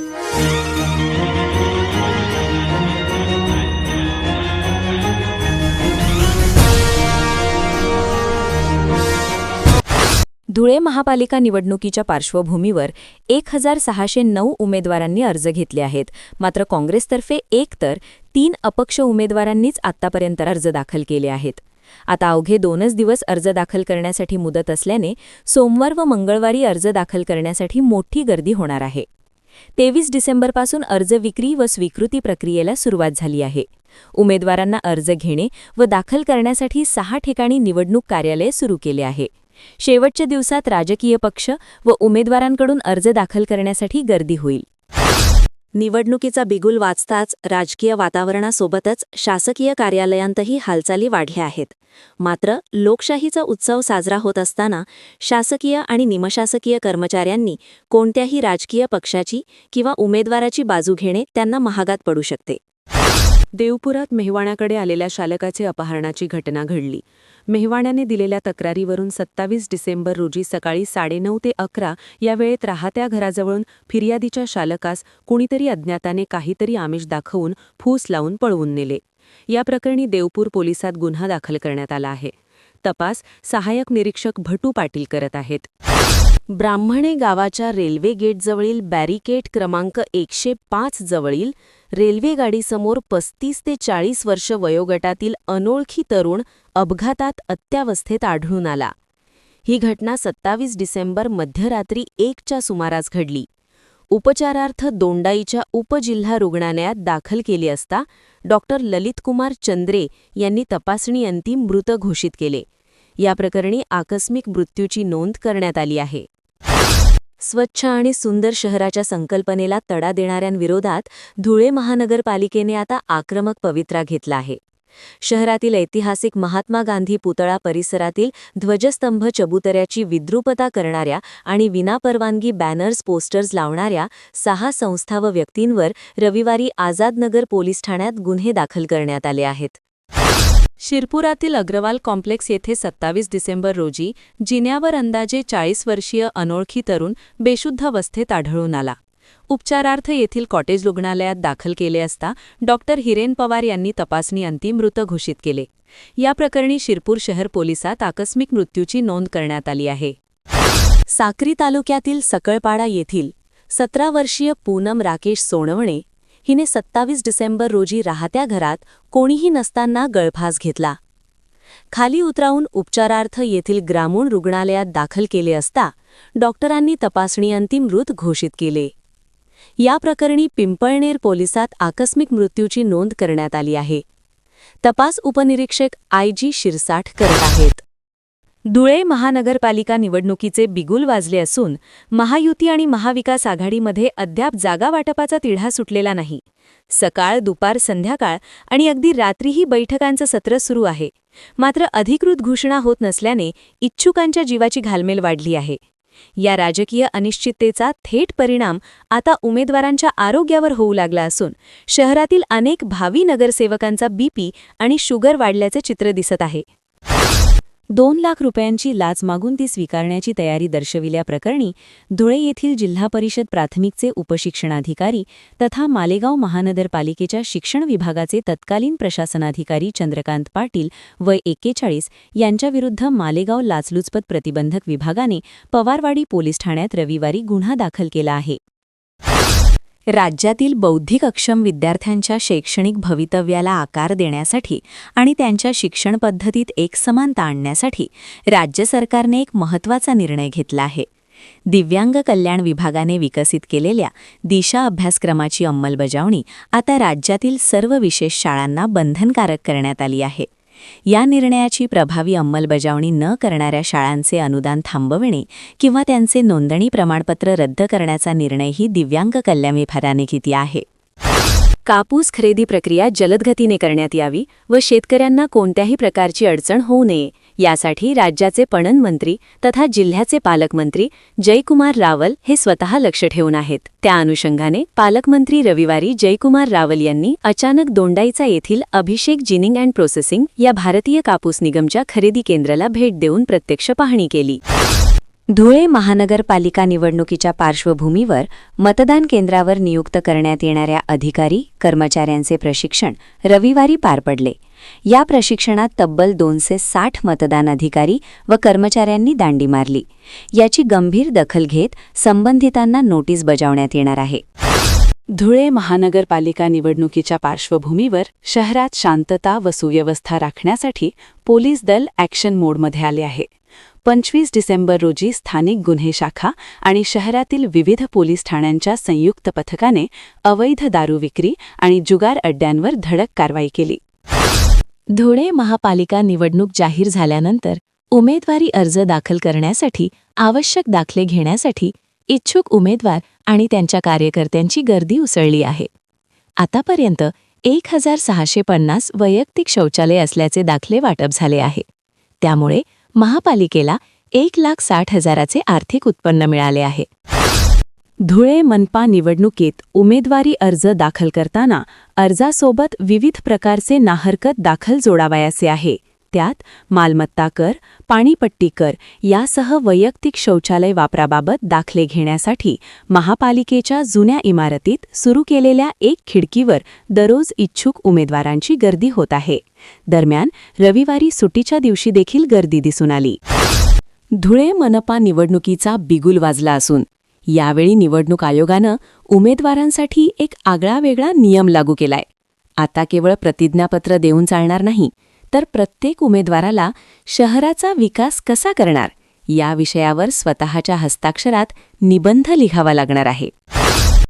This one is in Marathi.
धुळे महापालिका निवडणुकीच्या पार्श्वभूमीवर 1609 उमेदवारांनी अर्ज घेतले आहेत. मात्र काँग्रेसतर्फे तर 3 अपक्ष उमेदवारांनीच आत्तापर्यंत अर्ज दाखल केले आहेत. आता अवघे 2च दिवस अर्ज दाखल करण्यासाठी मुदत असल्याने सोमवार व मंगळवारी अर्ज दाखल करण्यासाठी मोठी गर्दी होणार आहे. 23 डिसेंबरपासून अर्ज विक्री व स्वीकृती प्रक्रियेला सुरुवात झाली आहे. उमेदवारांना अर्ज घेणे व दाखल करण्यासाठी 6 ठिकाणी निवडणूक कार्यालय सुरू केले आहे. शेवटच्या दिवसात राजकीय पक्ष व उमेदवारांकडून अर्ज दाखल करण्यासाठी गर्दी होईल. निवडणुकीचा बिगुल वाजताच राजकीय वातावरणासोबतच शासकीय कार्यालयांतही हालचाली वाढल्या आहेत. मात्र लोकशाहीचा उत्सव साजरा होत असताना शासकीय आणि निमशासकीय कर्मचाऱ्यांनी कोणत्याही राजकीय पक्षाची किंवा उमेदवाराची बाजू घेणे त्यांना महागात पडू शकते. देवपुरात मेहवाण्याकडे आलेल्या शालकाचे अपहरणाची घटना घडली. मेहवाण्याने दिलेल्या तक्रारीवरून 27 डिसेंबर रोजी सकाळी 9:30 ते 11 या वेळेत राहत्या घराजवळून फिर्यादीच्या शालकास कुणीतरी अज्ञाताने काहीतरी आमिष दाखवून फूस लावून पळवून नेले. या प्रकरणी देवपूर पोलिसात गुन्हा दाखल करण्यात आला आहे. तपास सहाय्यक निरीक्षक भटू पाटील करत आहेत. ब्राह्मणे गावाच्या रेल्वे गेटजवळील बॅरिकेड क्रमांक 105 जवळील रेल्वे गाडीसमोर 35 ते 40 वर्ष वयोगटातील अनोळखी तरुण अपघातात अत्यावस्थेत आढळून आला. ही घटना 27 डिसेंबर मध्यरात्री 1च्या सुमारास घडली. उपचारार्थ दोंडाईच्या उपजिल्हा रुग्णालयात दाखल केली असता डॉक्टर ललितकुमार चंद्रे यांनी तपासणी अंतिम मृत घोषित केले. या प्रकरणी आकस्मिक मृत्यूची नोंद करण्यात आली आहे. स्वच्छ आणि सुंदर शहराच्या संकल्पनेला तडा देणाऱ्यांविरोधात धुळे महानगरपालिकेने आता आक्रमक पवित्रा घेतला आहे. शहरातील ऐतिहासिक महात्मा गांधी पुतळा परिसरातील ध्वजस्तंभ चबुतऱ्याची विद्रूपता करणाऱ्या आणि विनापरवानगी बॅनर्स पोस्टर्स लावणाऱ्या 6 संस्था व व्यक्तींवर रविवारी आझादनगर पोलीस ठाण्यात गुन्हे दाखल करण्यात आले आहेत. शिरपुरातील अग्रवाल कॉम्प्लेक्स येथे 27 डिसेंबर रोजी जिन्यावर अंदाजे 40 वर्षीय अनोळखी तरुण बेशुद्ध अवस्थेत आढळून आला. उपचारार्थ येथील कॉटेज रुग्णालयात दाखल केले असता डॉक्टर हिरेन पवार यांनी तपासणी अंतिम मृत घोषित केले. या प्रकरणी शिरपूर शहर पोलिसात आकस्मिक मृत्यूची नोंद करण्यात आली आहे. साक्री तालुक्यातील सकळपाडा येथील 17 वर्षीय पूनम राकेश सोनवणे हिने 27 डिसेंबर रोजी राहत्या घरात कोणीही नसताना गळफास घेतला. खाली उतरावून उपचारार्थ येथील ग्रामीण रुग्णालयात दाखल केले असता डॉक्टरांनी तपासणी अंतिम मृत घोषित केले. या प्रकरणी पिंपळनेर पोलिसात आकस्मिक मृत्यूची नोंद करण्यात आली आहे. तपास उपनिरीक्षक IG शिरसाठ करत आहेत. धुळे महानगरपालिका निवडणुकीचे बिगुल वाजले असून महायुती आणि महाविकास आघाडीमध्ये अद्याप जागा वाटपाचा तिढा सुटलेला नाही. सकाळ, दुपार, संध्याकाळ आणि अगदी रात्रीही बैठकांचं सत्र सुरू आहे. मात्र अधिकृत घोषणा होत नसल्याने इच्छुकांच्या जीवाची घालमेल वाढली आहे. या राजकीय अनिश्चिततेचा थेट परिणाम आता उमेदवारांच्या आरोग्यावर होऊ लागला असून शहरातील अनेक भावी नगरसेवकांचा BP आणि शुगर वाढल्याचे चित्र दिसत आहे. 2 लाख रुपयांची लाच मागून ती स्वीकारण्याची तयारी दर्शविल्याप्रकरणी धुळे येथील जिल्हा परिषद प्राथमिकचे उपशिक्षणाधिकारी तथा मालेगाव महानगरपालिकेच्या शिक्षण विभागाचे तत्कालीन प्रशासनाधिकारी चंद्रकांत पाटील वय 41 यांच्याविरुद्ध मालेगाव लाचलुचपत प्रतिबंधक विभागाने पवारवाडी पोलीस ठाण्यात रविवारी गुन्हा दाखल केला आहे. राज्यातील बौद्धिक अक्षम विद्यार्थ्यांच्या शैक्षणिक भवितव्याला आकार देण्यासाठी आणि त्यांच्या शिक्षण पद्धतीत एकसमानता आणण्यासाठी राज्य सरकारने एक महत्त्वाचा निर्णय घेतला आहे. दिव्यांग कल्याण विभागाने विकसित केलेल्या दिशा अभ्यासक्रमाची अंमलबजावणी आता राज्यातील सर्व विशेष शाळांना बंधनकारक करण्यात आली आहे. या निर्णयाची प्रभावी अंमलबजावणी न करणाऱ्या शाळांचे अनुदान थांबविणे किंवा त्यांचे नोंदणी प्रमाणपत्र रद्द करण्याचा निर्णयही दिव्यांग कल्याण विभागाने घेतला आहे. कापूस खरेदी प्रक्रिया जलदगतीने करण्यात यावी व शेतकऱ्यांना कोणत्याही प्रकारची अडचण होऊ नये यासाठी राज्याचे पणन मंत्री तथा जिल्ह्याचे पालकमंत्री जयकुमार रावल हे स्वतः लक्ष ठेवून आहेत. त्या अनुषंगाने पालकमंत्री रविवारी जयकुमार रावल यांनी अचानक दोंडाईचा येथील अभिषेक जिनिंग अँड प्रोसेसिंग या भारतीय कापूस निगमच्या खरेदी केंद्राला भेट देऊन प्रत्यक्ष पाहणी केली. धुळे महानगरपालिका निवडणुकीच्या पार्श्वभूमीवर मतदान केंद्रावर नियुक्त करण्यात येणाऱ्या अधिकारी कर्मचाऱ्यांचे प्रशिक्षण रविवारी पार पडले. या प्रशिक्षणात तब्बल 260 मतदान अधिकारी व कर्मचाऱ्यांनी दांडी मारली. याची गंभीर दखल घेत संबंधितांना नोटीस बजावण्यात येणार आहे. धुळे महानगरपालिका निवडणुकीच्या पार्श्वभूमीवर शहरात शांतता व सुव्यवस्था राखण्यासाठी पोलीस दल ॲक्शन मोडमध्ये आले आहे. 25 डिसेंबर रोजी स्थानिक गुन्हे शाखा आणि शहरातील विविध पोलीस ठाण्यांच्या संयुक्त पथकाने अवैध दारू विक्री आणि जुगार अड्ड्यांवर धडक कारवाई केली. धुळे महापालिका निवडणूक जाहीर झाल्यानंतर उमेदवारी अर्ज दाखल करण्यासाठी आवश्यक दाखले घेण्यासाठी इच्छुक उमेदवार आणि त्यांच्या कार्यकर्त्यांची गर्दी उसळली आहे. आतापर्यंत 1650 वैयक्तिक शौचालय असल्याचे दाखले वाटप झाले आहे. त्यामुळे महापालिकेला 1,60,000चे आर्थिक उत्पन्न मिळाले आहे. धुळे मनपा निवडणुकीत उमेदवारी अर्ज दाखल करताना अर्जासोबत विविध प्रकारचे नाहरकत दाखल जोडावयाचे आहे. त्यात मालमत्ता कर, पाणीपट्टी कर यासह वैयक्तिक शौचालय वापराबाबत दाखले घेण्यासाठी महापालिकेच्या जुन्या इमारतीत सुरू केलेल्या एक खिडकीवर दररोज इच्छुक उमेदवारांची गर्दी होत आहे. दरम्यान रविवारी सुट्टीच्या दिवशी देखील गर्दी दिसून आली. धुळे मनपा निवडणुकीचा बिगुल वाजला असून यावेळी निवडणूक आयोगानं उमेदवारांसाठी एक आगळावेगळा नियम लागू केलाय. आता केवळ प्रतिज्ञापत्र देऊन चालणार नाही, तर प्रत्येक उमेदवाराला शहराचा विकास कसा करणार या विषयावर स्वतःच्या हस्ताक्षरात निबंध लिहावा लागणार आहे.